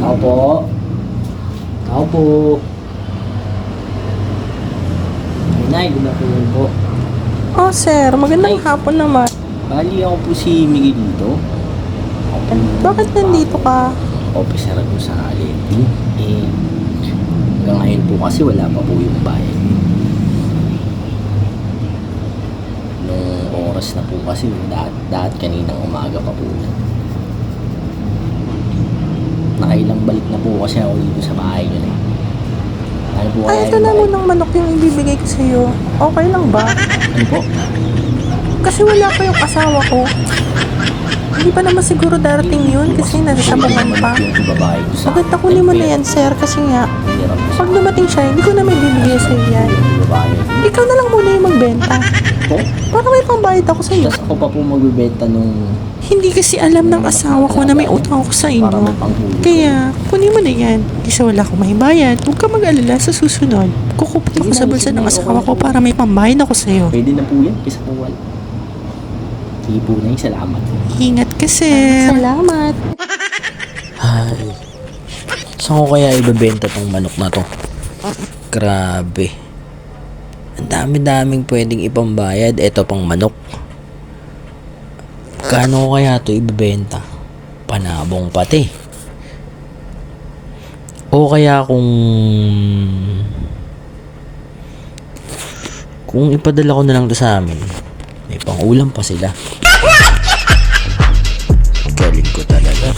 Tao po. Tao po. Nay, good afternoon po. Oh, sir. Magandang hapon naman. Bali ako po si Miguel dito. Ako po yung Bakit nandito ka? officer ko sa LNT. Hanggang ngayon po kasi wala pa po yung bayad. Nung oras na po kasi, dahil kaninang umaga pa po yan. Nakailang balik na po kasi ako dito sa bahay nyo na. Ano po Ay, ito na munang manok yung ibibigay ko sa'yo. Okay lang ba? Ano po? Kasi wala pa yung asawa ko. Hindi pa naman siguro darating yun kasi nasa sabungan pa. Yung babae ko sa Maganda kunin mo na yan, sir. Kasi nga, hirap ko sa pag dumating siya, hindi ko na may bibigay sa'yo yan. babae. Ikaw na lang muna yung magbenta. Po? Para may pangbayad ako sa'yo. Tapos ako pa po magbibenta nung Hindi kasi alam ng asawa ko na may utang ako sa para inyo. may panghuli. Kaya, kunin mo na yan. Kasi wala akong may bayad. Huwag ka mag-alala sa susunod. Kukupit ako sa bulsa ng asawa ko para may pambayad ako sa'yo. Pwede na po yan, kisa po wala. Sige po na salamat. Ingat ka, sir. Salamat. Ay. Saan ko kaya ibebenta tong manok na to? Grabe. Ang dami-daming pwedeng ipambayad. Ito pang manok. Kano ko kaya to ibebenta? Panabong pati. O kaya kung ipadala ko na lang to sa amin, may pang ulam pa sila. Galing ko talaga.